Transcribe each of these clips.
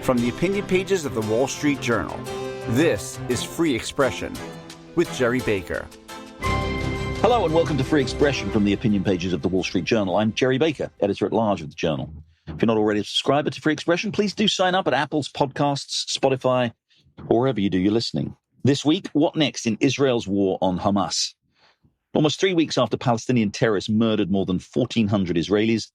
From the opinion pages of the Wall Street Journal, this is Free Expression with Gerry Baker. Hello and welcome to Free Expression from the opinion pages of the Wall Street Journal. I'm Gerry Baker, editor-at-large of the Journal. If you're not already a subscriber to Free Expression, please do sign up at Apple's podcasts, Spotify, or wherever you do your listening. This week, what next in Israel's war on Hamas? Almost 3 weeks after Palestinian terrorists murdered more than 1,400 Israelis,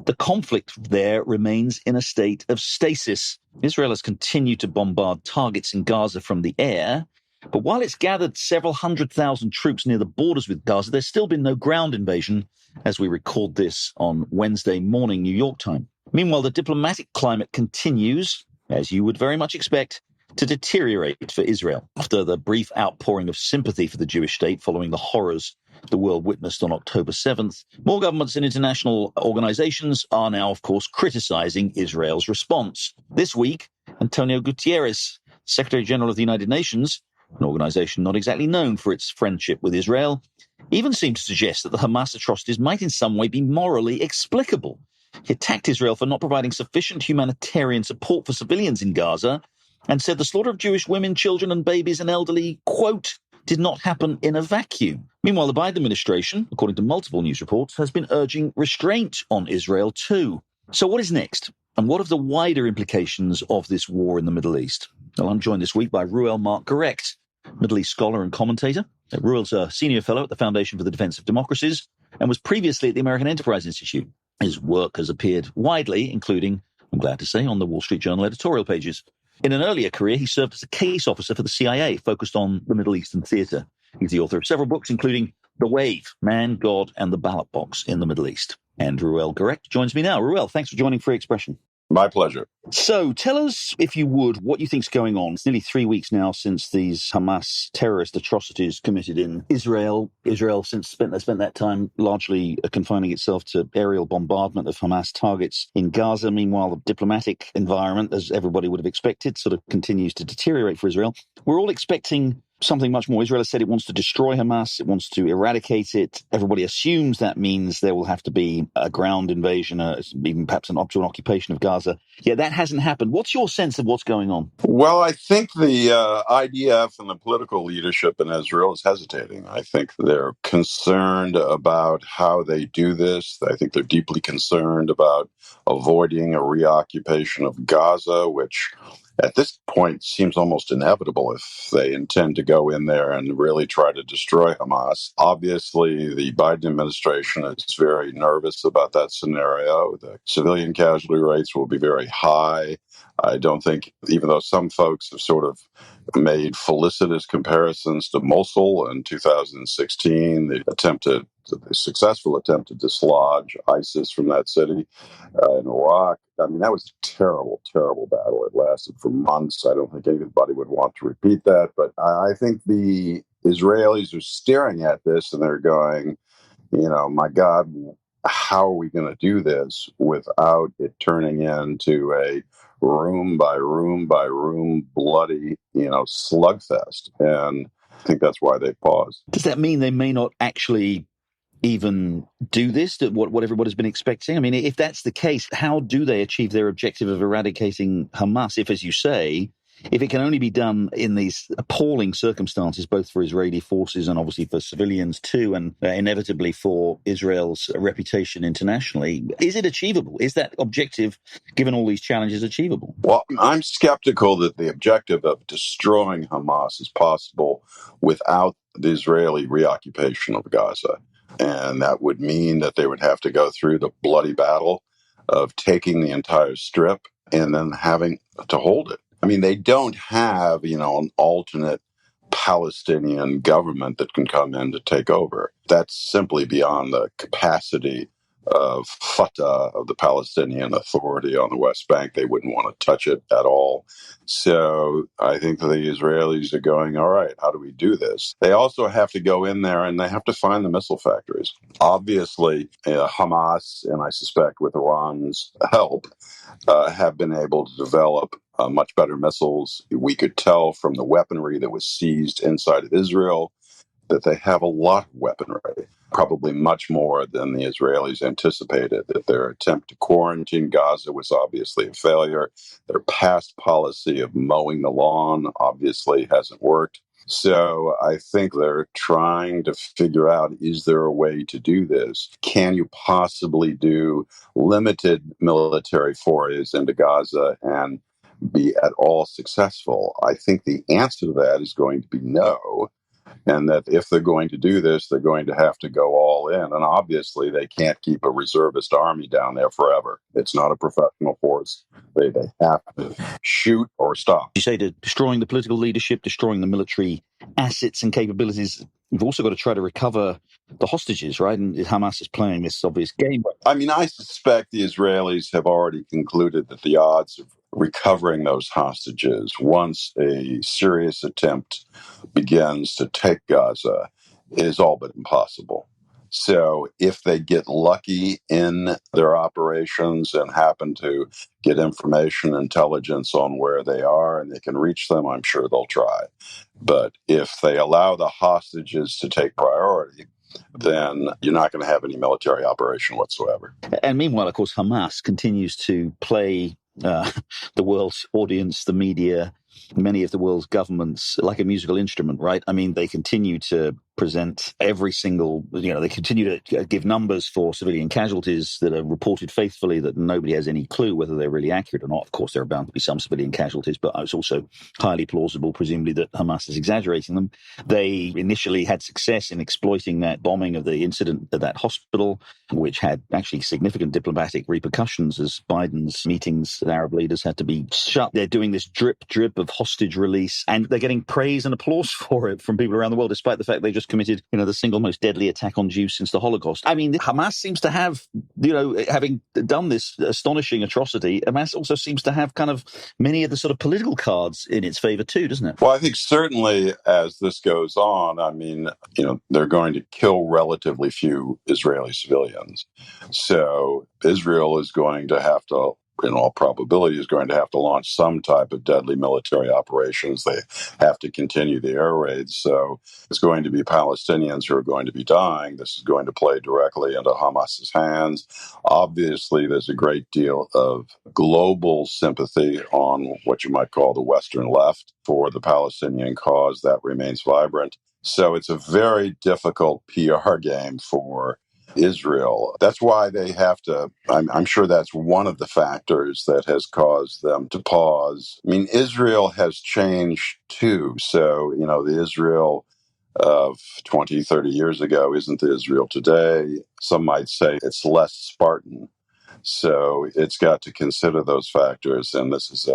the conflict there remains in a state of stasis. Israel has continued to bombard targets in Gaza from the air, but while it's gathered several 100,000 troops near the borders with Gaza, there's still been no ground invasion as we record this on Wednesday morning, New York time. Meanwhile, the diplomatic climate continues, as you would very much expect, to deteriorate for Israel after the brief outpouring of sympathy for the Jewish state following the horrors the world witnessed on October 7th. More governments and international organizations are now, of course, criticizing Israel's response. This week, Antonio Guterres, Secretary General of the United Nations, an organization not exactly known for its friendship with Israel, even seemed to suggest that the Hamas atrocities might in some way be morally explicable. He attacked Israel for not providing sufficient humanitarian support for civilians in Gaza and said the slaughter of Jewish women, children and babies and elderly, quote, did not happen in a vacuum. Meanwhile, the Biden administration, according to multiple news reports, has been urging restraint on Israel too. So what is next? And what are the wider implications of this war in the Middle East? Well, I'm joined this week by Reuel Marc Gerecht, Middle East scholar and commentator. Reuel's a senior fellow at the Foundation for the Defense of Democracies and was previously at the American Enterprise Institute. His work has appeared widely, including, I'm glad to say, on the Wall Street Journal editorial pages. In an earlier career, he served as a case officer for the CIA, focused on the Middle Eastern theater. He's the author of several books, including The Wave, Man, God, and the Ballot Box in the Middle East. And Reuel Gerecht joins me now. Reuel, thanks for joining Free Expression. My pleasure. So tell us, if you would, what you think's going on. It's nearly 3 weeks now since these Hamas terrorist atrocities committed in Israel. Israel since spent that time largely confining itself to aerial bombardment of Hamas targets in Gaza. Meanwhile, the diplomatic environment, as everybody would have expected, sort of continues to deteriorate for Israel. We're all expecting something much more. Israel has said it wants to destroy Hamas. It wants to eradicate it. Everybody assumes that means there will have to be a ground invasion, even perhaps an occupation of Gaza. Yeah, that hasn't happened. What's your sense of what's going on? Well, I think the IDF and the political leadership in Israel is hesitating. I think they're concerned about how they do this. I think they're deeply concerned about avoiding a reoccupation of Gaza, which at this point seems almost inevitable if they intend to go in there and really try to destroy Hamas. Obviously, the Biden administration is very nervous about that scenario. The civilian casualty rates will be very high. I don't think, even though some folks have sort of made felicitous comparisons to Mosul in 2016, the successful attempt to dislodge ISIS from that city in Iraq. I mean, that was a terrible, terrible battle. It lasted for months. I don't think anybody would want to repeat that. But I think the Israelis are staring at this and they're going, my God, how are we going to do this without it turning into a room by room by room bloody, slugfest? And I think that's why they paused. Does that mean they may not actually even do this, what everybody's been expecting? I mean, if that's the case, how do they achieve their objective of eradicating Hamas if, as you say, if it can only be done in these appalling circumstances, both for Israeli forces and obviously for civilians too, and inevitably for Israel's reputation internationally? Is it achievable? Is that objective, given all these challenges, achievable? Well, I'm skeptical that the objective of destroying Hamas is possible without the Israeli reoccupation of Gaza. And that would mean that they would have to go through the bloody battle of taking the entire strip and then having to hold it. I mean, they don't have, an alternate Palestinian government that can come in to take over. That's simply beyond the capacity of Fatah, of the Palestinian Authority on the West Bank. They wouldn't want to touch it at all. So I think the Israelis are going, all right, how do we do this? They also have to go in there and they have to find the missile factories. Obviously, Hamas, and I suspect with Iran's help, have been able to develop much better missiles. We could tell from the weaponry that was seized inside of Israel that they have a lot of weaponry, probably much more than the Israelis anticipated, that their attempt to quarantine Gaza was obviously a failure. Their past policy of mowing the lawn obviously hasn't worked. So I think they're trying to figure out, is there a way to do this? Can you possibly do limited military forays into Gaza and be at all successful? I think the answer to that is going to be no. And that if they're going to do this, they're going to have to go all in. And obviously, they can't keep a reservist army down there forever. It's not a professional force. They have to shoot or stop. You say that destroying the political leadership, destroying the military assets and capabilities, you've also got to try to recover the hostages, right? And Hamas is playing this obvious game. I mean, I suspect the Israelis have already concluded that the odds of recovering those hostages once a serious attempt begins to take Gaza is all but impossible. So if they get lucky in their operations and happen to get information, intelligence on where they are and they can reach them, I'm sure they'll try. But if they allow the hostages to take priority, then you're not going to have any military operation whatsoever. And meanwhile, of course, Hamas continues to play the world's audience, the media, many of the world's governments like a musical instrument, right? I mean, they continue to present every single, they continue to give numbers for civilian casualties that are reported faithfully that nobody has any clue whether they're really accurate or not. Of course, there are bound to be some civilian casualties, but it's also highly plausible, presumably, that Hamas is exaggerating them. They initially had success in exploiting that bombing of the incident at that hospital, which had actually significant diplomatic repercussions as Biden's meetings with Arab leaders had to be shut. They're doing this drip of hostage release, and they're getting praise and applause for it from people around the world, despite the fact they just committed, the single most deadly attack on Jews since the Holocaust. I mean, Hamas seems to have, having done this astonishing atrocity, Hamas also seems to have kind of many of the sort of political cards in its favor too, doesn't it? Well, I think certainly as this goes on, I mean, they're going to kill relatively few Israeli civilians. So Israel is going to have to, in all probability, is going to have to launch some type of deadly military operations. They have to continue the air raids. So it's going to be Palestinians who are going to be dying. This is going to play directly into Hamas's hands. Obviously, there's a great deal of global sympathy on what you might call the Western left for the Palestinian cause. That remains vibrant. So it's a very difficult PR game for Israel. That's why they have to, I'm sure that's one of the factors that has caused them to pause. I mean, Israel has changed too. So, the Israel of 20, 30 years ago isn't the Israel today. Some might say it's less Spartan. So it's got to consider those factors. And this is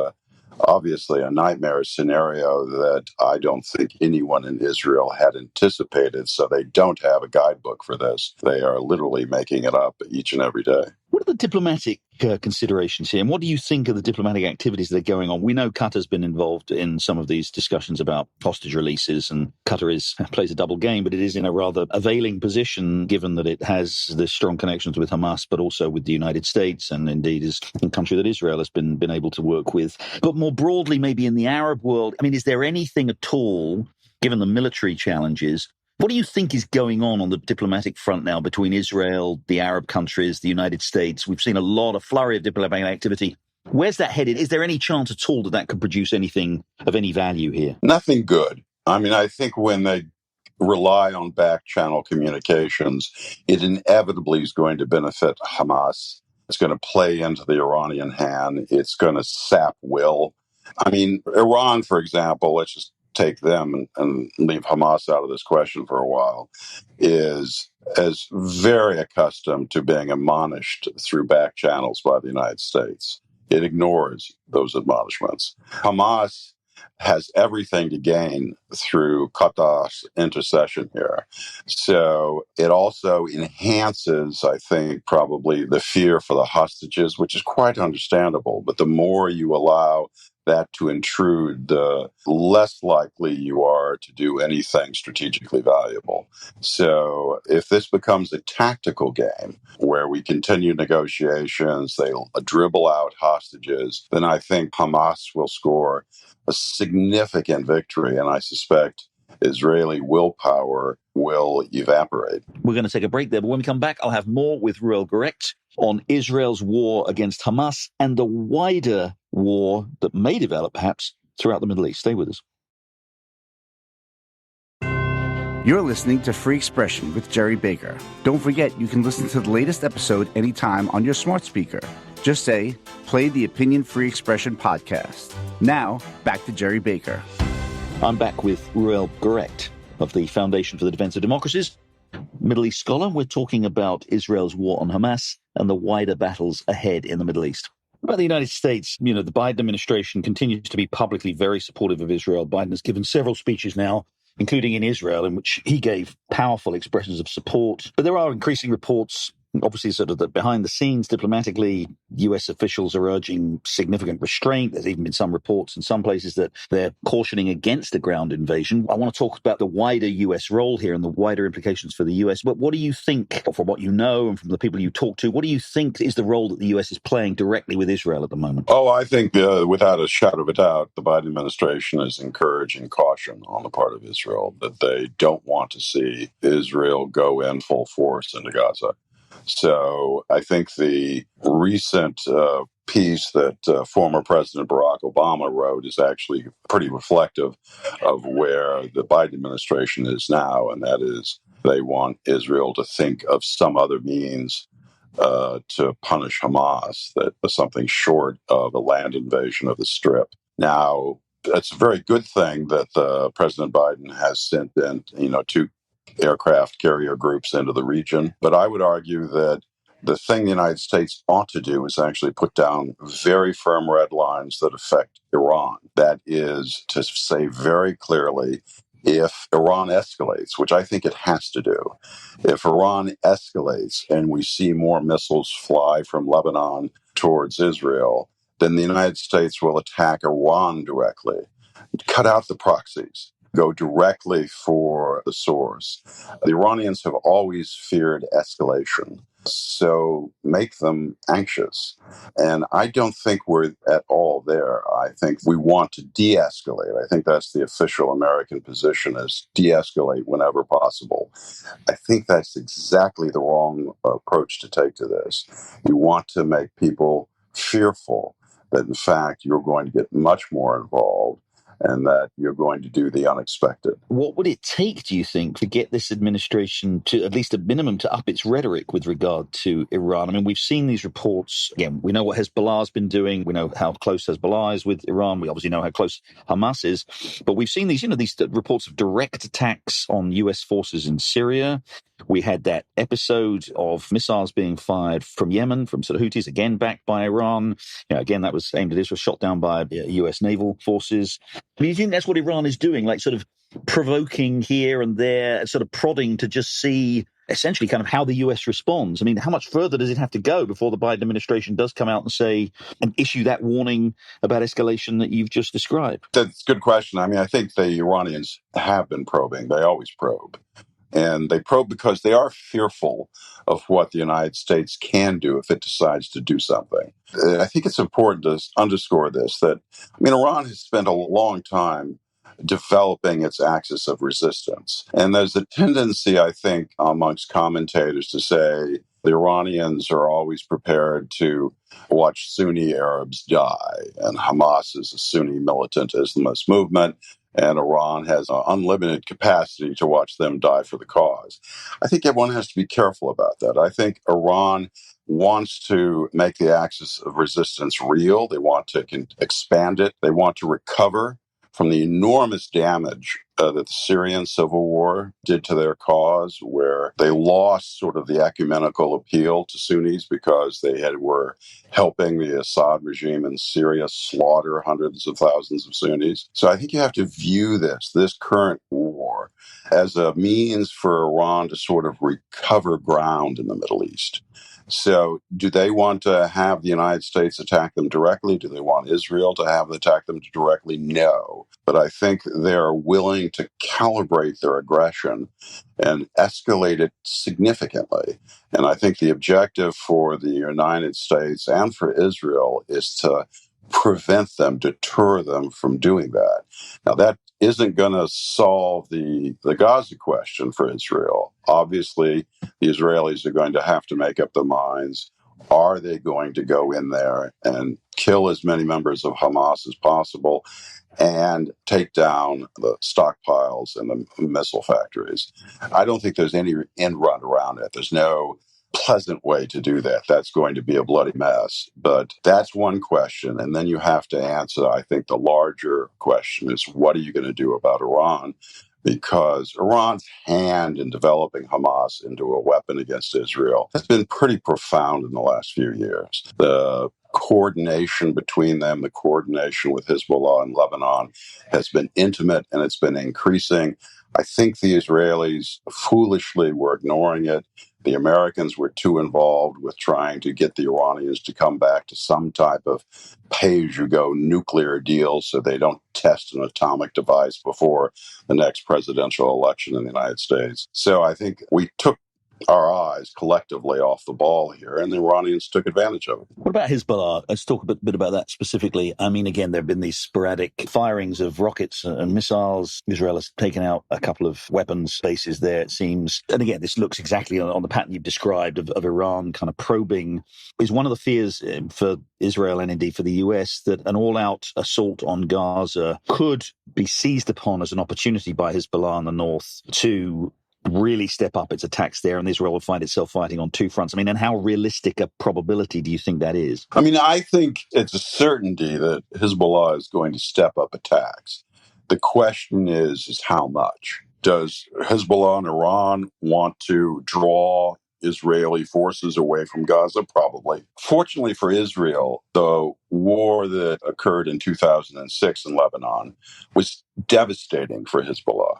obviously a nightmare scenario that I don't think anyone in Israel had anticipated. So they don't have a guidebook for this. They are literally making it up each and every day. What are the diplomatic considerations here? And what do you think of the diplomatic activities that are going on? We know Qatar's been involved in some of these discussions about hostage releases, and Qatar plays a double game, but it is in a rather availing position given that it has the strong connections with Hamas, but also with the United States, and indeed is a country that Israel has been able to work with. But more broadly, maybe in the Arab world, I mean, is there anything at all, given the military challenges, what do you think is going on the diplomatic front now between Israel, the Arab countries, the United States? We've seen a lot of flurry of diplomatic activity. Where's that headed? Is there any chance at all that could produce anything of any value here? Nothing good. I mean, I think when they rely on back channel communications, it inevitably is going to benefit Hamas. It's going to play into the Iranian hand. It's going to sap will. I mean, Iran, for example, let's just take them and leave Hamas out of this question for a while, is as very accustomed to being admonished through back channels by the United States. It ignores those admonishments. Hamas has everything to gain through Qatar's intercession here. So it also enhances, I think, probably the fear for the hostages, which is quite understandable. But the more you allow that to intrude, the less likely you are to do anything strategically valuable. So if this becomes a tactical game where we continue negotiations, they'll dribble out hostages, then I think Hamas will score a significant victory. And I suspect Israeli willpower will evaporate. We're going to take a break there, but when we come back, I'll have more with Reuel Gerecht on Israel's war against Hamas and the wider war that may develop, perhaps, throughout the Middle East. Stay with us. You're listening to Free Expression with Gerry Baker. Don't forget, you can listen to the latest episode anytime on your smart speaker. Just say, play the Opinion Free Expression podcast. Now, back to Gerry Baker. I'm back with Reuel Gerecht of the Foundation for the Defense of Democracies, Middle East scholar. We're talking about Israel's war on Hamas and the wider battles ahead in the Middle East. About the United States, the Biden administration continues to be publicly very supportive of Israel. Biden has given several speeches now, including in Israel, in which he gave powerful expressions of support. But there are increasing reports, obviously, sort of that behind the scenes, diplomatically, U.S. officials are urging significant restraint. There's even been some reports in some places that they're cautioning against a ground invasion. I want to talk about the wider U.S. role here and the wider implications for the U.S. But what do you think, or from what you know and from the people you talk to, what do you think is the role that the U.S. is playing directly with Israel at the moment? Oh, I think without a shadow of a doubt, the Biden administration is encouraging caution on the part of Israel, that they don't want to see Israel go in full force into Gaza. So I think the recent piece that former President Barack Obama wrote is actually pretty reflective of where the Biden administration is now, and that is they want Israel to think of some other means to punish Hamas, that was something short of a land invasion of the Strip. Now, it's a very good thing that President Biden has sent in, two aircraft carrier groups into the region. But I would argue that the thing the United States ought to do is actually put down very firm red lines that affect Iran. That is to say very clearly, if Iran escalates, which I think it has to do, if Iran escalates and we see more missiles fly from Lebanon towards Israel, then the United States will attack Iran directly. Cut out the proxies. Go directly for the source. The Iranians have always feared escalation, so make them anxious. And I don't think we're at all there. I think we want to de-escalate. I think that's the official American position, is de-escalate whenever possible. I think that's exactly the wrong approach to take to this. You want to make people fearful that, in fact, you're going to get much more involved and that you're going to do the unexpected. What would it take, do you think, to get this administration to, at least a minimum, to up its rhetoric with regard to Iran? I mean, we've seen these reports. Again, we know what Hezbollah has been doing. We know how close Hezbollah is with Iran. We obviously know how close Hamas is. But we've seen these reports of direct attacks on U.S. forces in Syria. We had that episode of missiles being fired from Yemen, from sort of Houthis, again backed by Iran. Again, that was aimed at Israel, shot down by U.S. naval forces. I mean, you think that's what Iran is doing, like sort of provoking here and there, sort of prodding to just see essentially kind of how the U.S. responds? I mean, how much further does it have to go before the Biden administration does come out and say and issue that warning about escalation that you've just described? That's a good question. I mean, I think the Iranians have been probing. They always probe. And they probe because they are fearful of what the United States can do if it decides to do something. I think it's important to underscore this, that, Iran has spent a long time developing its axis of resistance. And there's a tendency, I think, amongst commentators to say the Iranians are always prepared to watch Sunni Arabs die, and Hamas is a Sunni militant Islamist movement, and Iran has an unlimited capacity to watch them die for the cause. I think everyone has to be careful about that. I think Iran wants to make the axis of resistance real. They want to expand it. They want to recover from the enormous damage that the Syrian civil war did to their cause, where they lost sort of the ecumenical appeal to Sunnis because they were helping the Assad regime in Syria slaughter hundreds of thousands of Sunnis. So I think you have to view this current war, as a means for Iran to sort of recover ground in the Middle East. So do they want to have the United States attack them directly? Do they want Israel to attack them directly? No. But I think they're willing to calibrate their aggression and escalate it significantly. And I think the objective for the United States and for Israel is to prevent them, deter them from doing that. Now, that isn't going to solve the Gaza question for Israel. Obviously, the Israelis are going to have to make up their minds. Are they going to go in there and kill as many members of Hamas as possible and take down the stockpiles and the missile factories? I don't think there's any end run around it. There's no pleasant way to do that. That's going to be a bloody mess. But that's one question. And then you have to answer, I think, the larger question is, what are you going to do about Iran? Because Iran's hand in developing Hamas into a weapon against Israel has been pretty profound in the last few years. The coordination between them, the coordination with Hezbollah and Lebanon has been intimate, and it's been increasing. I think the Israelis foolishly were ignoring it. The Americans were too involved with trying to get the Iranians to come back to some type of pay-as-you-go nuclear deal so they don't test an atomic device before the next presidential election in the United States. So I think we took our eyes collectively off the ball here, and the Iranians took advantage of it. What about Hezbollah? Let's talk a bit about that specifically. I mean, again, there have been these sporadic firings of rockets and missiles. Israel has taken out a couple of weapons bases there, it seems. And again, this looks exactly on the pattern you've described of Iran kind of probing. Is one of the fears for Israel and indeed for the US that an all-out assault on Gaza could be seized upon as an opportunity by Hezbollah in the north to really step up its attacks there, and Israel will find itself fighting on two fronts? I mean, and how realistic a probability do you think that is? I mean, I think it's a certainty that Hezbollah is going to step up attacks. The question is how much? Does Hezbollah and Iran want to draw Israeli forces away from Gaza? Probably. Fortunately for Israel, the war that occurred in 2006 in Lebanon was devastating for Hezbollah.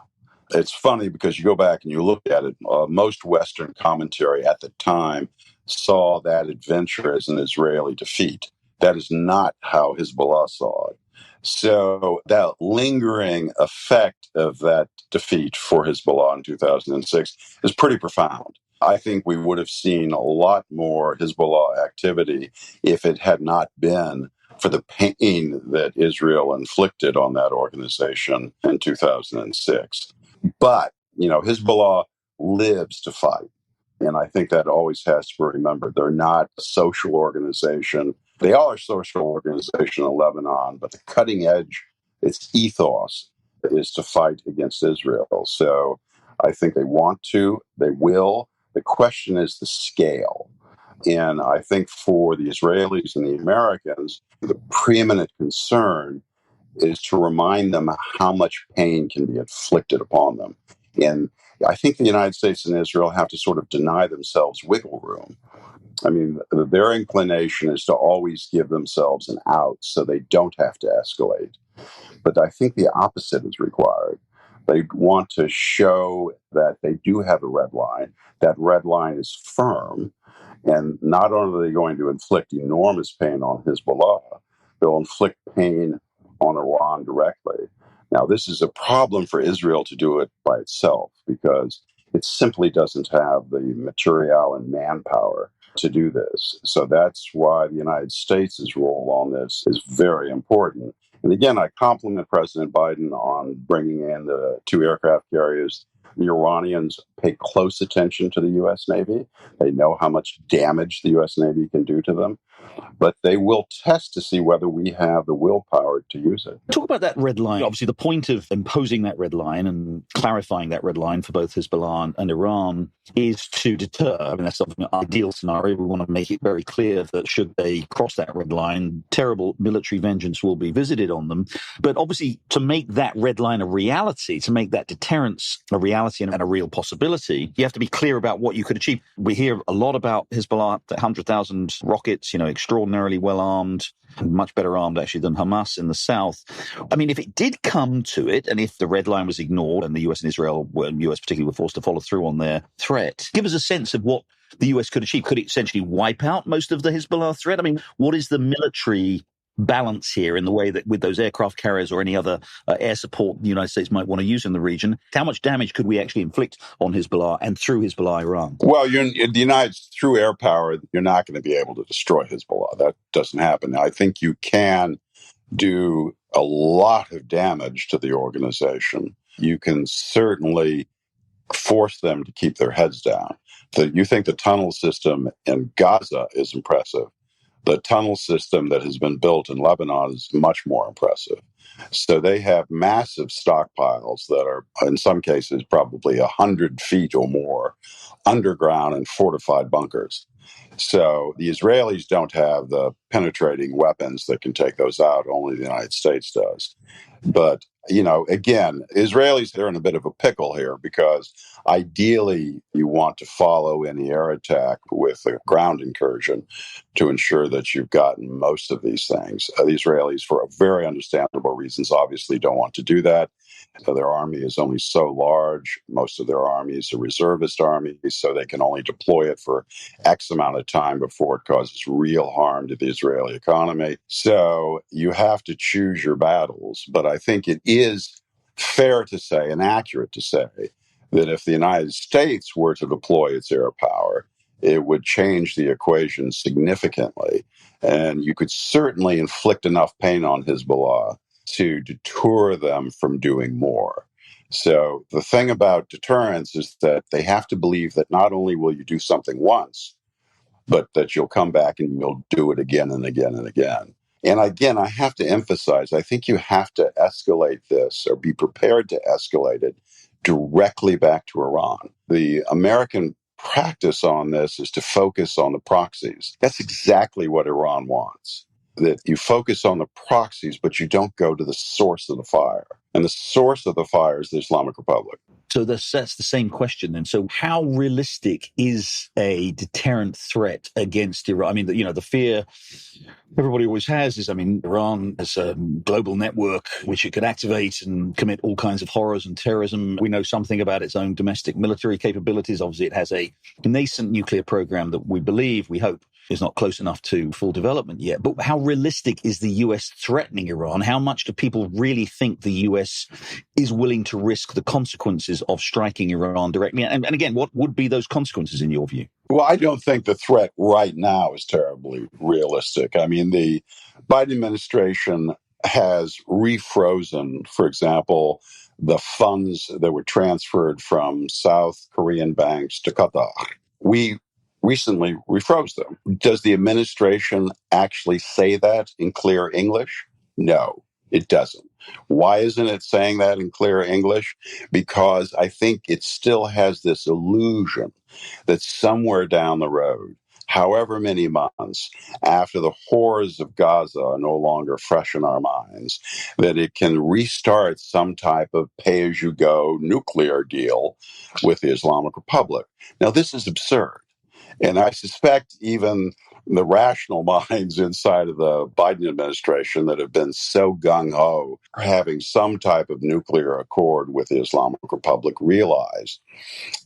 It's funny because you go back and you look at it, most Western commentary at the time saw that adventure as an Israeli defeat. That is not how Hezbollah saw it. So that lingering effect of that defeat for Hezbollah in 2006 is pretty profound. I think we would have seen a lot more Hezbollah activity if it had not been for the pain that Israel inflicted on that organization in 2006. But, Hezbollah lives to fight. And I think that always has to be remembered. They're not a social organization. They are a social organization in Lebanon, but the cutting edge, its ethos is to fight against Israel. So I think they want to, they will. The question is the scale. And I think for the Israelis and the Americans, the preeminent concern is to remind them how much pain can be inflicted upon them. And I think the United States and Israel have to sort of deny themselves wiggle room. I mean, their inclination is to always give themselves an out so they don't have to escalate. But I think the opposite is required. They want to show that they do have a red line. That red line is firm. And not only are they going to inflict enormous pain on Hezbollah, they'll inflict pain on Iran directly. Now, this is a problem for Israel to do it by itself because it simply doesn't have the material and manpower to do this. So that's why the United States' role on this is very important. And again, I compliment President Biden on bringing in the two aircraft carriers. The Iranians pay close attention to the U.S. Navy. They know how much damage the U.S. Navy can do to them. But they will test to see whether we have the willpower to use it. Talk about that red line. Obviously, the point of imposing that red line and clarifying that red line for both Hezbollah and Iran is to deter. I mean, that's an ideal scenario. We want to make it very clear that should they cross that red line, terrible military vengeance will be visited on them. But obviously, to make that red line a reality, to make that deterrence a reality and a real possibility, you have to be clear about what you could achieve. We hear a lot about Hezbollah, 100,000 rockets, extraordinarily well armed, much better armed actually than Hamas in the south. I mean, if it did come to it, and if the red line was ignored and the US and Israel, and US particularly, were forced to follow through on their threat, give us a sense of what the US could achieve. Could it essentially wipe out most of the Hezbollah threat? I mean, what is the military balance here in the way that with those aircraft carriers or any other air support the United States might want to use in the region? How much damage could we actually inflict on Hezbollah and through Hezbollah Iran? Well, through air power, you're not going to be able to destroy Hezbollah. That doesn't happen. I think you can do a lot of damage to the organization. You can certainly force them to keep their heads down. You think the tunnel system in Gaza is impressive. The tunnel system that has been built in Lebanon is much more impressive. So they have massive stockpiles that are, in some cases, probably 100 feet or more underground in fortified bunkers. So the Israelis don't have the penetrating weapons that can take those out. Only the United States does. But, again, Israelis, they're in a bit of a pickle here because ideally you want to follow any air attack with a ground incursion to ensure that you've gotten most of these things. The Israelis, for very understandable reasons, obviously don't want to do that. Their army is only so large. Most of their army is a reservist army, so they can only deploy it for X amount of time before it causes real harm to the Israeli economy. So you have to choose your battles. But I think it is fair to say and accurate to say that if the United States were to deploy its air power, it would change the equation significantly. And you could certainly inflict enough pain on Hezbollah to deter them from doing more. So the thing about deterrence is that they have to believe that not only will you do something once, but that you'll come back and you'll do it again and again and again. And again, I have to emphasize, I think you have to escalate this or be prepared to escalate it directly back to Iran. The American practice on this is to focus on the proxies. That's exactly what Iran wants. That you focus on the proxies, but you don't go to the source of the fire. And the source of the fire is the Islamic Republic. So that's the same question then. So how realistic is a deterrent threat against Iran? I mean, the fear everybody always has is, Iran has a global network which it could activate and commit all kinds of horrors and terrorism. We know something about its own domestic military capabilities. Obviously, it has a nascent nuclear program that we hope, is not close enough to full development yet. But how realistic is the US threatening Iran? How much do people really think the US is willing to risk the consequences of striking Iran directly? And again, what would be those consequences in your view? Well, I don't think the threat right now is terribly realistic. I mean, the Biden administration has refrozen, for example, the funds that were transferred from South Korean banks to Qatar. We recently refroze them. Does the administration actually say that in clear English? No, it doesn't. Why isn't it saying that in clear English? Because I think it still has this illusion that somewhere down the road, however many months after the horrors of Gaza are no longer fresh in our minds, that it can restart some type of pay-as-you-go nuclear deal with the Islamic Republic. Now, this is absurd. And I suspect even the rational minds inside of the Biden administration that have been so gung-ho for having some type of nuclear accord with the Islamic Republic realize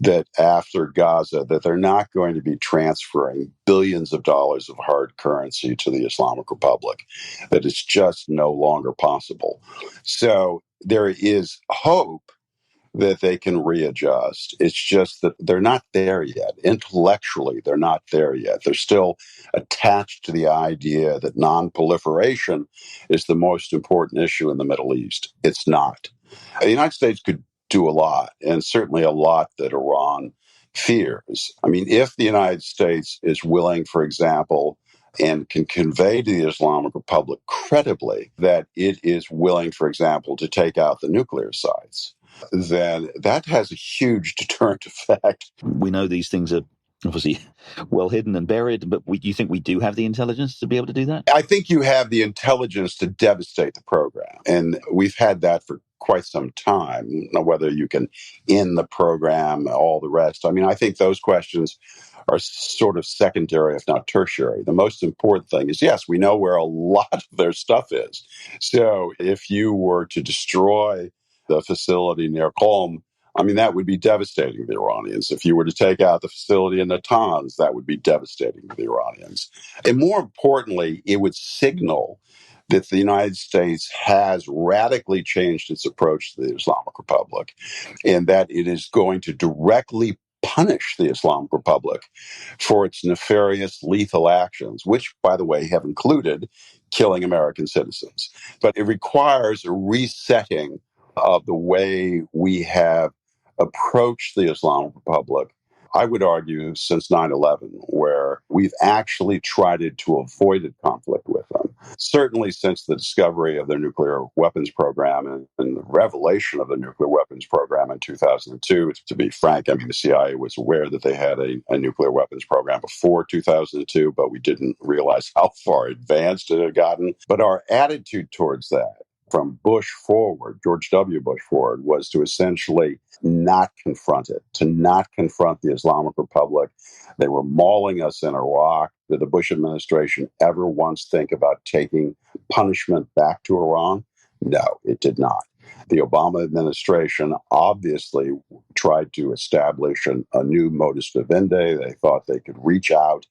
that after Gaza, that they're not going to be transferring billions of dollars of hard currency to the Islamic Republic, that it's just no longer possible. So there is hope that they can readjust. It's just that they're not there yet. Intellectually, they're not there yet. They're still attached to the idea that non-proliferation is the most important issue in the Middle East. It's not. The United States could do a lot, and certainly a lot that Iran fears. I mean, if the United States is willing, for example, and can convey to the Islamic Republic credibly that it is willing, for example, to take out the nuclear sites, then that has a huge deterrent effect. We know these things are obviously well hidden and buried, but you think we do have the intelligence to be able to do that? I think you have the intelligence to devastate the program. And we've had that for quite some time. Now, whether you can end the program, all the rest. I mean, I think those questions are sort of secondary, if not tertiary. The most important thing is, yes, we know where a lot of their stuff is. So if you were to destroy the facility near Qom, I mean, that would be devastating to the Iranians. If you were to take out the facility in Natanz, that would be devastating to the Iranians. And more importantly, it would signal that the United States has radically changed its approach to the Islamic Republic and that it is going to directly punish the Islamic Republic for its nefarious, lethal actions, which, by the way, have included killing American citizens. But it requires a resetting of the way we have approached the Islamic Republic, I would argue, since 9/11, where we've actually tried to avoid conflict with them. Certainly since the discovery of their nuclear weapons program and the revelation of the nuclear weapons program in 2002. To be frank, I mean, the CIA was aware that they had a nuclear weapons program before 2002, but we didn't realize how far advanced it had gotten. But our attitude towards that, from Bush forward, George W. Bush forward, was to essentially not confront it, to not confront the Islamic Republic. They were mauling us in Iraq. Did the Bush administration ever once think about taking punishment back to Iran? No, it did not. The Obama administration obviously tried to establish a new modus vivendi. They thought they could reach out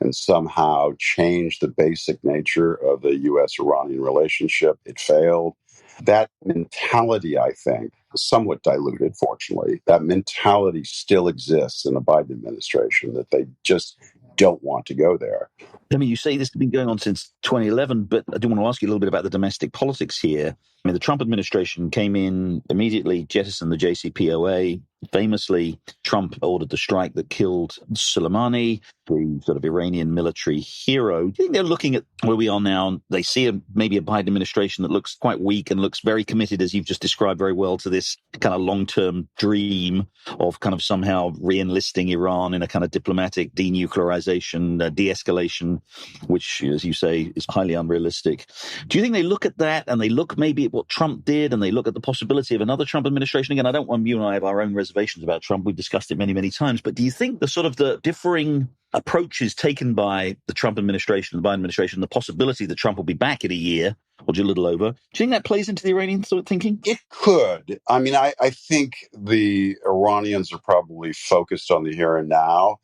and somehow change the basic nature of the U.S.-Iranian relationship. It failed. That mentality, I think, somewhat diluted, fortunately. That mentality still exists in the Biden administration, that they just don't want to go there. I mean, you say this has been going on since 2011, but I do want to ask you a little bit about the domestic politics here. I mean, the Trump administration came in, immediately jettisoned the JCPOA. Famously, Trump ordered the strike that killed Soleimani, the sort of Iranian military hero. Do you think they're looking at where we are now? They see maybe a Biden administration that looks quite weak and looks very committed, as you've just described very well, to this kind of long-term dream of kind of somehow re-enlisting Iran in a kind of diplomatic denuclearization, de-escalation, which, as you say, is highly unrealistic. Do you think they look at that and they look maybe at what Trump did and they look at the possibility of another Trump administration? Again, I don't want you and I have our own reservations about Trump. We've discussed it many, many times. But do you think the sort of the differing approaches taken by the Trump administration, the Biden administration, the possibility that Trump will be back in a year or a little over, do you think that plays into the Iranian sort of thinking? It could. I mean, I think the Iranians are probably focused on the here and now.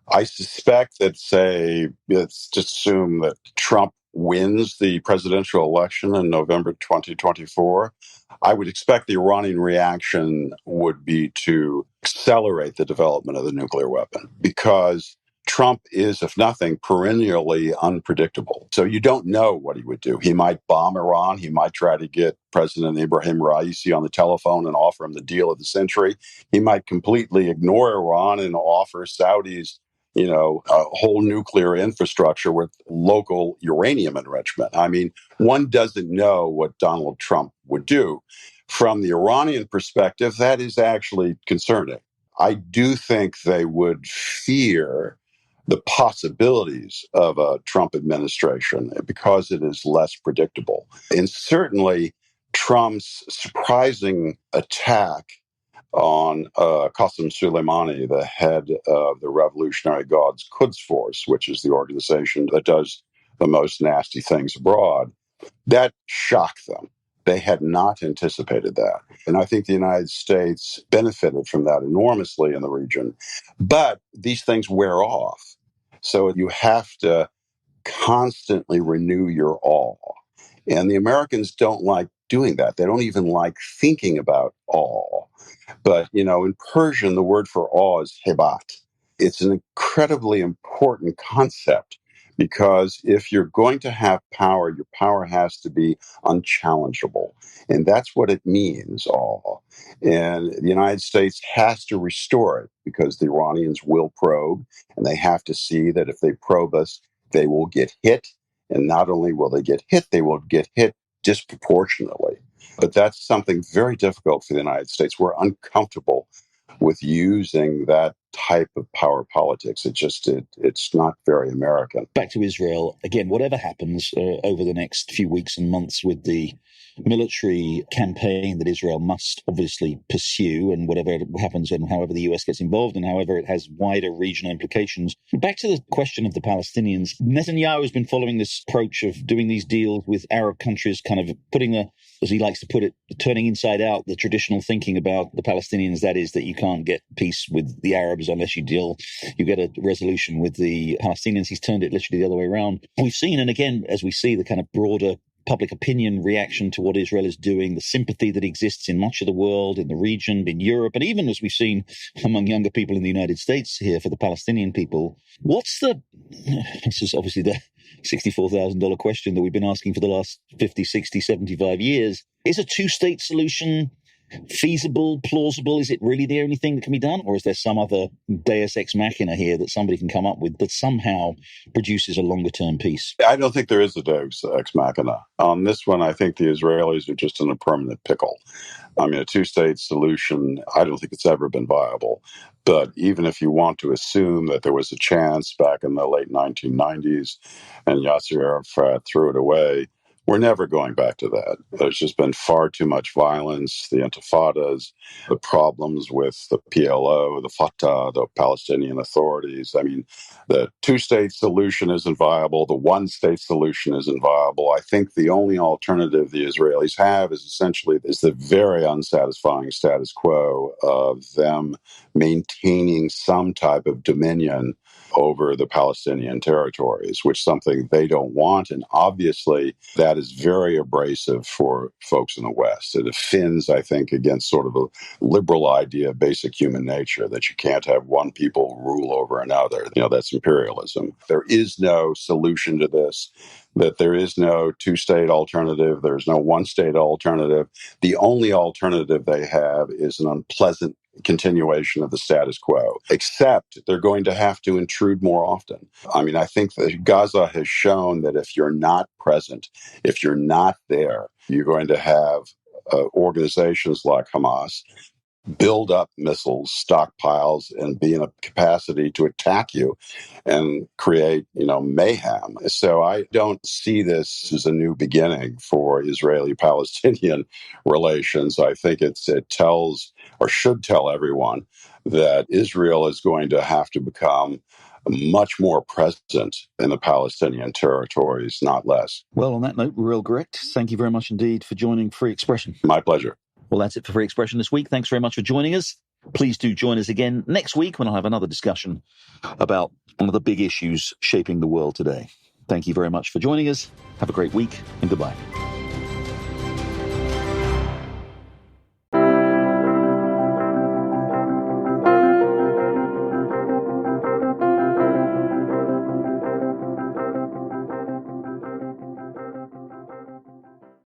I suspect that, say, let's just assume that Trump wins the presidential election in November 2024. I would expect the Iranian reaction would be to accelerate the development of the nuclear weapon, because Trump is, if nothing, perennially unpredictable. So you don't know what he would do. He might bomb Iran. He might try to get President Ibrahim Raisi on the telephone and offer him the deal of the century. He might completely ignore Iran and offer Saudis, a whole nuclear infrastructure with local uranium enrichment. I mean, one doesn't know what Donald Trump would do. From the Iranian perspective, that is actually concerning. I do think they would fear the possibilities of a Trump administration because it is less predictable. And certainly Trump's surprising attack on Qasem Soleimani, the head of the Revolutionary Guard's Quds Force, which is the organization that does the most nasty things abroad, that shocked them. They had not anticipated that. And I think the United States benefited from that enormously in the region. But these things wear off. So you have to constantly renew your awe. And the Americans don't like doing that. They don't even like thinking about awe. But, in Persian, the word for awe is hebat. It's an incredibly important concept, because if you're going to have power, your power has to be unchallengeable. And that's what it means, awe. And the United States has to restore it, because the Iranians will probe, and they have to see that if they probe us, they will get hit. And not only will they get hit, they will get hit disproportionately. But that's something very difficult for the United States. We're uncomfortable with using that type of power politics. It's not very American. Back to Israel. Again, whatever happens over the next few weeks and months with the military campaign that Israel must obviously pursue, and whatever happens and however the US gets involved and however it has wider regional implications. Back to the question of the Palestinians. Netanyahu has been following this approach of doing these deals with Arab countries, kind of putting as he likes to put it, turning inside out the traditional thinking about the Palestinians, that is, that you can't get peace with the Arabs unless you get a resolution with the Palestinians. He's turned it literally the other way around. We've seen, and again, as we see the kind of broader public opinion reaction to what Israel is doing, the sympathy that exists in much of the world, in the region, in Europe, and even as we've seen among younger people in the United States here for the Palestinian people. This is obviously $64,000 question that we've been asking for the last 50, 60, 75 years. Is a two-state solution feasible, plausible? Is it really the only thing that can be done? Or is there some other deus ex machina here that somebody can come up with that somehow produces a longer-term peace? I don't think there is a deus ex machina. On this one, I think the Israelis are just in a permanent pickle. I mean, a two-state solution, I don't think it's ever been viable. But even if you want to assume that there was a chance back in the late 1990s and Yasser Arafat threw it away, we're never going back to that. There's just been far too much violence, the intifadas, the problems with the PLO, the Fatah, the Palestinian authorities. I mean, the two-state solution isn't viable. The one-state solution isn't viable. I think the only alternative the Israelis have is essentially the very unsatisfying status quo of them maintaining some type of dominion over the Palestinian territories, which is something they don't want. And obviously, that is very abrasive for folks in the West. It offends, I think, against sort of a liberal idea of basic human nature that you can't have one people rule over another. That's imperialism. There is no solution to this, that there is no two-state alternative. There's no one-state alternative. The only alternative they have is an unpleasant continuation of the status quo, except they're going to have to intrude more often. I mean, I think that Gaza has shown that if you're not present, if you're not there, you're going to have organizations like Hamas build up missiles, stockpiles, and be in a capacity to attack you and create, mayhem. So I don't see this as a new beginning for Israeli-Palestinian relations. I think it tells, or should tell everyone, that Israel is going to have to become much more present in the Palestinian territories, not less. Well, on that note, Reuel Gerecht, thank you very much indeed for joining Free Expression. My pleasure. Well, that's it for Free Expression this week. Thanks very much for joining us. Please do join us again next week when I'll have another discussion about one of the big issues shaping the world today. Thank you very much for joining us. Have a great week and goodbye.